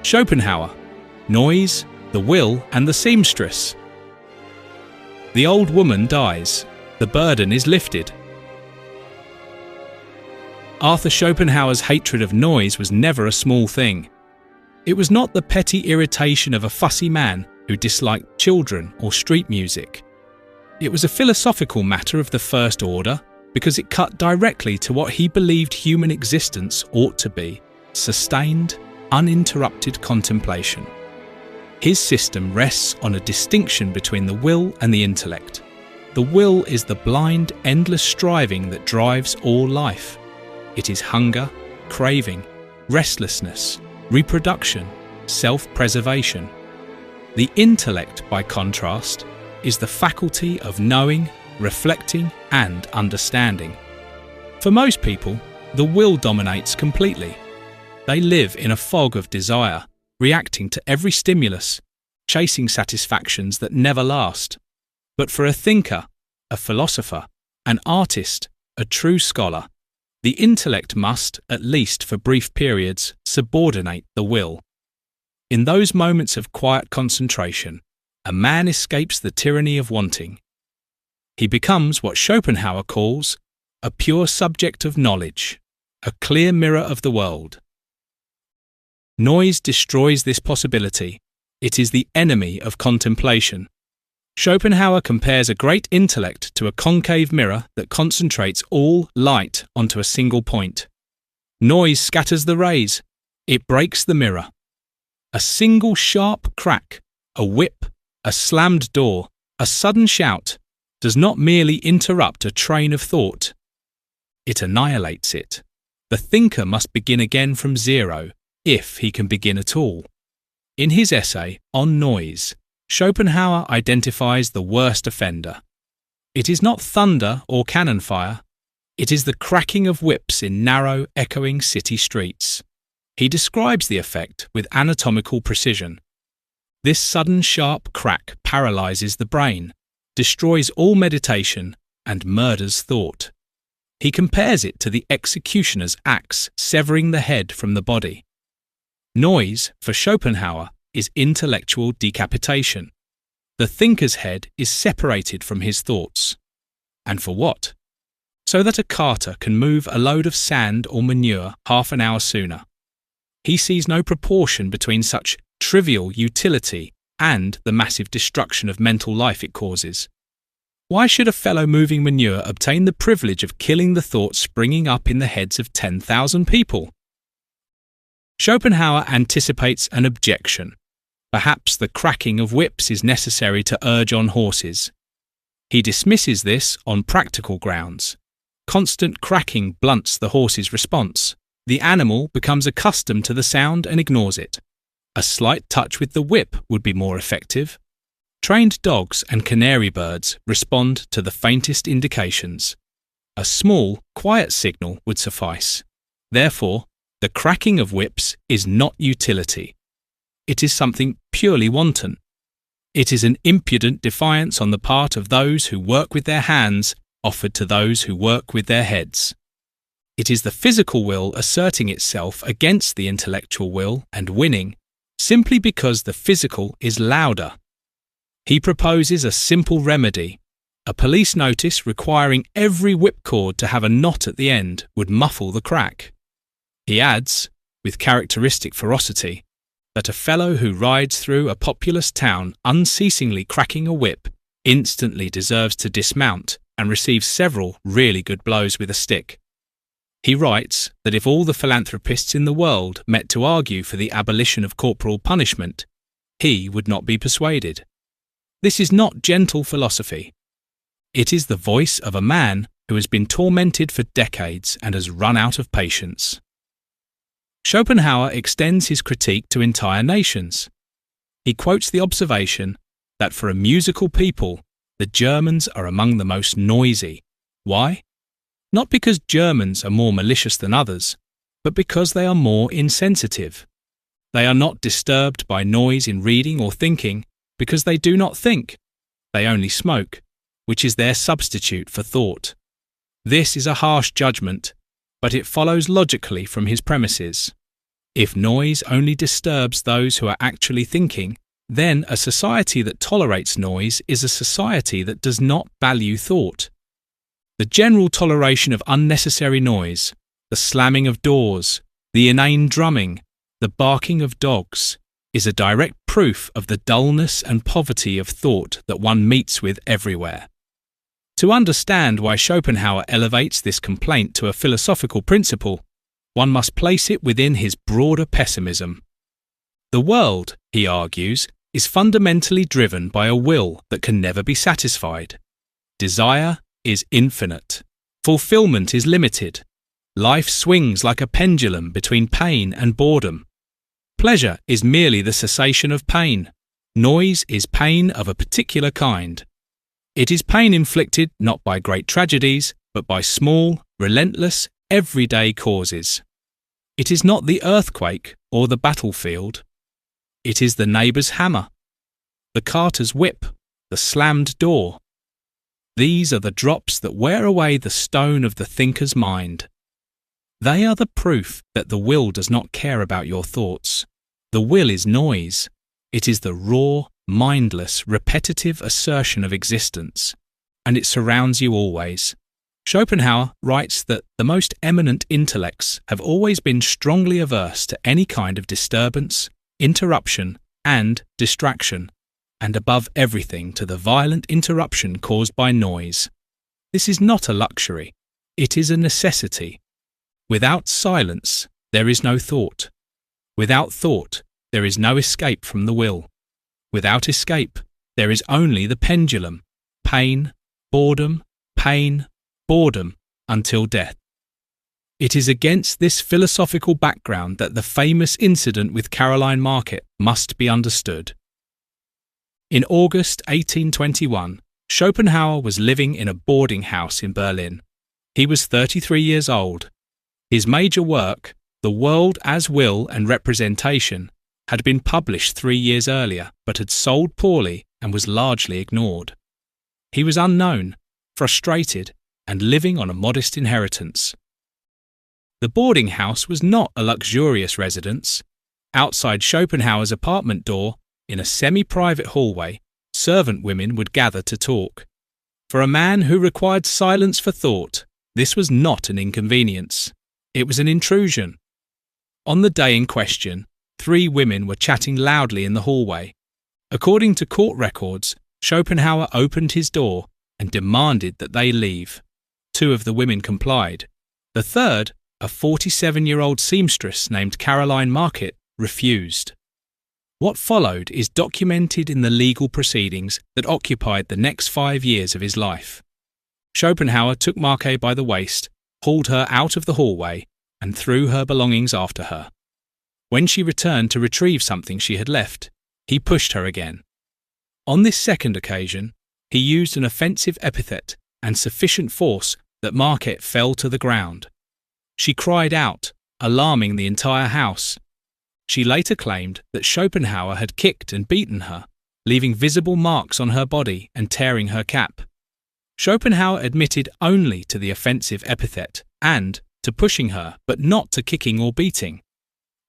Schopenhauer, Noise, the Will and the Seamstress. The old woman dies. The burden is lifted. Arthur Schopenhauer's hatred of noise was never a small thing. It was not the petty irritation of a fussy man who disliked children or street music. It was a philosophical matter of the first order because it cut directly to what he believed human existence ought to be: sustained, uninterrupted contemplation. His system rests on a distinction between the will and the intellect. The will is the blind, endless striving that drives all life. It is hunger, craving, restlessness, reproduction, self-preservation. The intellect, by contrast, is the faculty of knowing, reflecting, and understanding. For most people, the will dominates completely. They live in a fog of desire, reacting to every stimulus, chasing satisfactions that never last. But for a thinker, a philosopher, an artist, a true scholar, the intellect must, at least for brief periods, subordinate the will. In those moments of quiet concentration, a man escapes the tyranny of wanting. He becomes what Schopenhauer calls a pure subject of knowledge, a clear mirror of the world. Noise destroys this possibility. It is the enemy of contemplation. Schopenhauer compares a great intellect to a concave mirror that concentrates all light onto a single point. Noise scatters the rays. It breaks the mirror. A single sharp crack, a whip, a slammed door, a sudden shout, does not merely interrupt a train of thought. It annihilates it. The thinker must begin again from zero, if he can begin at all. In his essay on noise, Schopenhauer identifies the worst offender. It is not thunder or cannon fire. It is the cracking of whips in narrow, echoing city streets. He describes the effect with anatomical precision. This sudden sharp crack paralyzes the brain, destroys all meditation, and murders thought. He compares it to the executioner's axe severing the head from the body. Noise, for Schopenhauer, is intellectual decapitation. The thinker's head is separated from his thoughts. And for what? So that a carter can move a load of sand or manure half an hour sooner. He sees no proportion between such trivial utility and the massive destruction of mental life it causes. Why should a fellow moving manure obtain the privilege of killing the thoughts springing up in the heads of 10,000 people? Schopenhauer anticipates an objection. Perhaps the cracking of whips is necessary to urge on horses. He dismisses this on practical grounds. Constant cracking blunts the horse's response. The animal becomes accustomed to the sound and ignores it. A slight touch with the whip would be more effective. Trained dogs and canary birds respond to the faintest indications. A small, quiet signal would suffice. Therefore, the cracking of whips is not utility. It is something purely wanton. It is an impudent defiance on the part of those who work with their hands offered to those who work with their heads. It is the physical will asserting itself against the intellectual will and winning, simply because the physical is louder. He proposes a simple remedy. A police notice requiring every whipcord to have a knot at the end would muffle the crack. He adds, with characteristic ferocity, that a fellow who rides through a populous town unceasingly cracking a whip instantly deserves to dismount and receive several really good blows with a stick. He writes that if all the philanthropists in the world met to argue for the abolition of corporal punishment, he would not be persuaded. This is not gentle philosophy. It is the voice of a man who has been tormented for decades and has run out of patience. Schopenhauer extends his critique to entire nations. He quotes the observation that for a musical people, the Germans are among the most noisy. Why? Not because Germans are more malicious than others, but because they are more insensitive. They are not disturbed by noise in reading or thinking because they do not think. They only smoke, which is their substitute for thought. This is a harsh judgment, but it follows logically from his premises. If noise only disturbs those who are actually thinking, then a society that tolerates noise is a society that does not value thought. The general toleration of unnecessary noise, the slamming of doors, the inane drumming, the barking of dogs, is a direct proof of the dullness and poverty of thought that one meets with everywhere. To understand why Schopenhauer elevates this complaint to a philosophical principle, one must place it within his broader pessimism. The world, he argues, is fundamentally driven by a will that can never be satisfied. Desire is infinite. Fulfillment is limited. Life swings like a pendulum between pain and boredom. Pleasure is merely the cessation of pain. Noise is pain of a particular kind. It is pain inflicted not by great tragedies, but by small, relentless, everyday causes. It is not the earthquake or the battlefield. It is the neighbour's hammer, the carter's whip, the slammed door. These are the drops that wear away the stone of the thinker's mind. They are the proof that the will does not care about your thoughts. The will is noise. It is the raw, mindless, repetitive assertion of existence, and it surrounds you always. Schopenhauer writes that the most eminent intellects have always been strongly averse to any kind of disturbance, interruption, and distraction, and above everything to the violent interruption caused by noise. This is not a luxury. It is a necessity. Without silence, there is no thought. Without thought, there is no escape from the will. Without escape, there is only the pendulum, pain, boredom, until death. It is against this philosophical background that the famous incident with Caroline Marquet must be understood. In August 1821, Schopenhauer was living in a boarding house in Berlin. He was 33 years old. His major work, The World as Will and Representation, had been published 3 years earlier, but had sold poorly and was largely ignored. He was unknown, frustrated, and living on a modest inheritance. The boarding house was not a luxurious residence. Outside Schopenhauer's apartment door, in a semi-private hallway, servant women would gather to talk. For a man who required silence for thought, this was not an inconvenience. It was an intrusion. On the day in question, 3 women were chatting loudly in the hallway. According to court records, Schopenhauer opened his door and demanded that they leave. 2 of the women complied. The third, a 47-year-old seamstress named Caroline Marquet, refused. What followed is documented in the legal proceedings that occupied the next 5 years of his life. Schopenhauer took Marquet by the waist, hauled her out of the hallway, and threw her belongings after her. When she returned to retrieve something she had left, he pushed her again. On this second occasion, he used an offensive epithet and sufficient force that Marquet fell to the ground. She cried out, alarming the entire house. She later claimed that Schopenhauer had kicked and beaten her, leaving visible marks on her body and tearing her cap. Schopenhauer admitted only to the offensive epithet and to pushing her, but not to kicking or beating.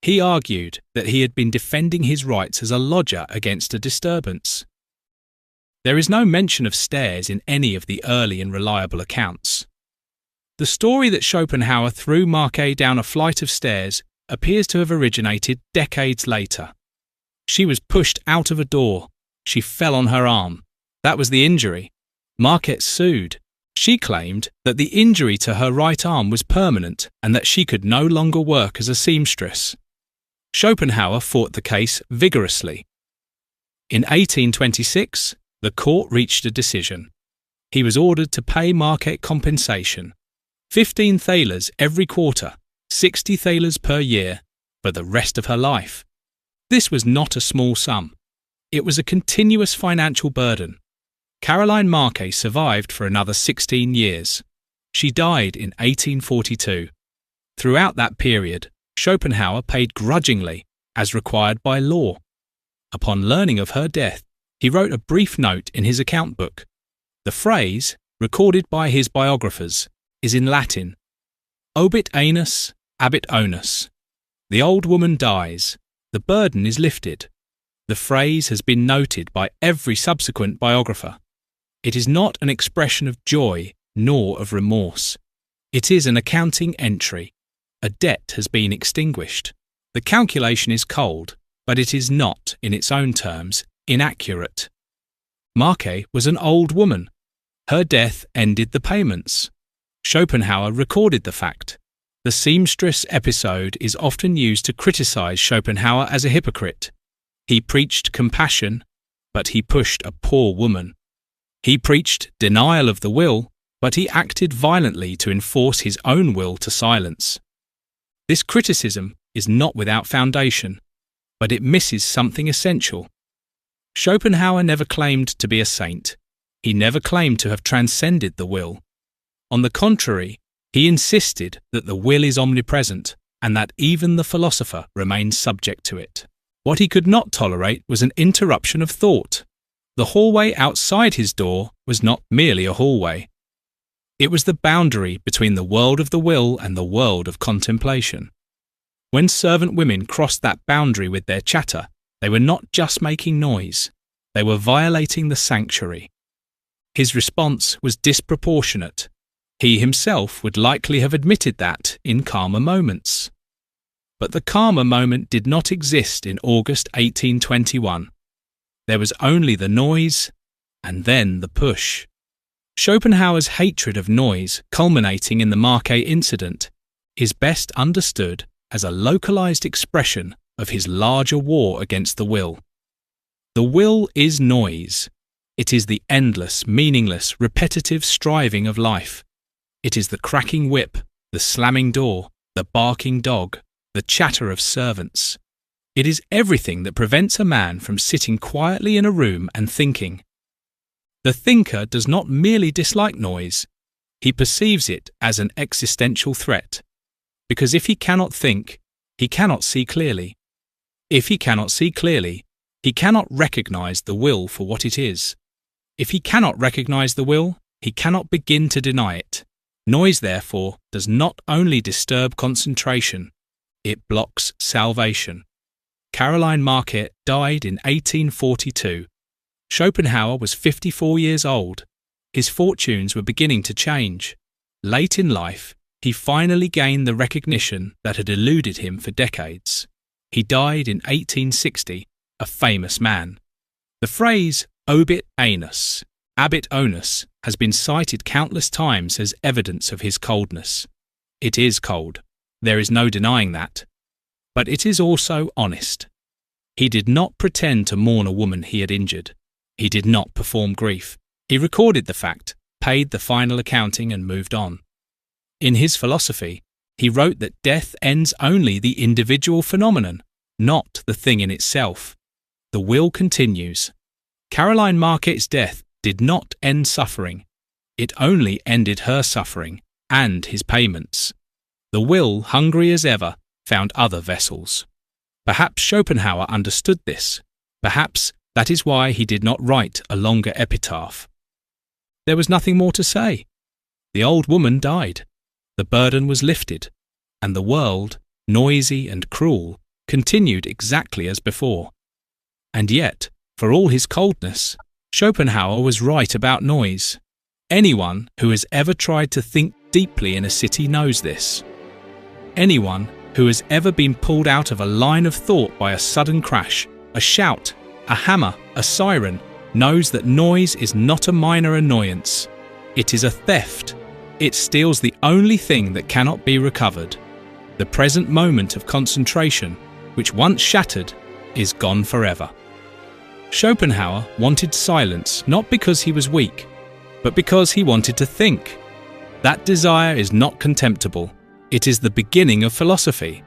He argued that he had been defending his rights as a lodger against a disturbance. There is no mention of stairs in any of the early and reliable accounts. The story that Schopenhauer threw Marquet down a flight of stairs appears to have originated decades later. She was pushed out of a door. She fell on her arm. That was the injury. Marquet sued. She claimed that the injury to her right arm was permanent and that she could no longer work as a seamstress. Schopenhauer fought the case vigorously. In 1826, the court reached a decision. He was ordered to pay Marquet compensation, 15 thalers every quarter, 60 thalers per year, for the rest of her life. This was not a small sum. It was a continuous financial burden. Caroline Marquet survived for another 16 years. She died in 1842. Throughout that period, Schopenhauer paid grudgingly, as required by law. Upon learning of her death, he wrote a brief note in his account book. The phrase, recorded by his biographers, is in Latin, Obit Anus, Abit Onus. The old woman dies. The burden is lifted. The phrase has been noted by every subsequent biographer. It is not an expression of joy nor of remorse. It is an accounting entry. A debt has been extinguished. The calculation is cold, but it is not, in its own terms, inaccurate. Marquet was an old woman. Her death ended the payments. Schopenhauer recorded the fact. The Seamstress episode is often used to criticize Schopenhauer as a hypocrite. He preached compassion, but he pushed a poor woman. He preached denial of the will, but he acted violently to enforce his own will to silence. This criticism is not without foundation, but it misses something essential. Schopenhauer never claimed to be a saint. He never claimed to have transcended the will. On the contrary, he insisted that the will is omnipresent and that even the philosopher remains subject to it. What he could not tolerate was an interruption of thought. The hallway outside his door was not merely a hallway. It was the boundary between the world of the will and the world of contemplation. When servant women crossed that boundary with their chatter, they were not just making noise, they were violating the sanctuary. His response was disproportionate. He himself would likely have admitted that in calmer moments. But the calmer moment did not exist in August 1821. There was only the noise, and then the push. Schopenhauer's hatred of noise, culminating in the Marquet incident, is best understood as a localized expression of his larger war against the will. The will is noise. It is the endless, meaningless, repetitive striving of life. It is the cracking whip, the slamming door, the barking dog, the chatter of servants. It is everything that prevents a man from sitting quietly in a room and thinking. The thinker does not merely dislike noise, he perceives it as an existential threat. Because if he cannot think, he cannot see clearly. If he cannot see clearly, he cannot recognize the will for what it is. If he cannot recognize the will, he cannot begin to deny it. Noise, therefore, does not only disturb concentration, it blocks salvation. Caroline Marquet died in 1842. Schopenhauer was 54 years old. His fortunes were beginning to change. Late in life, he finally gained the recognition that had eluded him for decades. He died in 1860, a famous man. The phrase Obit Anus, Abit Onus, has been cited countless times as evidence of his coldness. It is cold. There is no denying that. But it is also honest. He did not pretend to mourn a woman he had injured. He did not perform grief. He recorded the fact, paid the final accounting, and moved on. In his philosophy, he wrote that death ends only the individual phenomenon, not the thing in itself. The will continues. Caroline Marquet's death did not end suffering. It only ended her suffering and his payments. The will, hungry as ever, found other vessels. Perhaps Schopenhauer understood this. Perhaps that is why he did not write a longer epitaph. There was nothing more to say. The old woman died. The burden was lifted, and the world, noisy and cruel, continued exactly as before. And yet, for all his coldness, Schopenhauer was right about noise. Anyone who has ever tried to think deeply in a city knows this. Anyone who has ever been pulled out of a line of thought by a sudden crash, a shout, a hammer, a siren, knows that noise is not a minor annoyance. It is a theft. It steals the only thing that cannot be recovered. The present moment of concentration, which once shattered, is gone forever. Schopenhauer wanted silence not because he was weak, but because he wanted to think. That desire is not contemptible. It is the beginning of philosophy.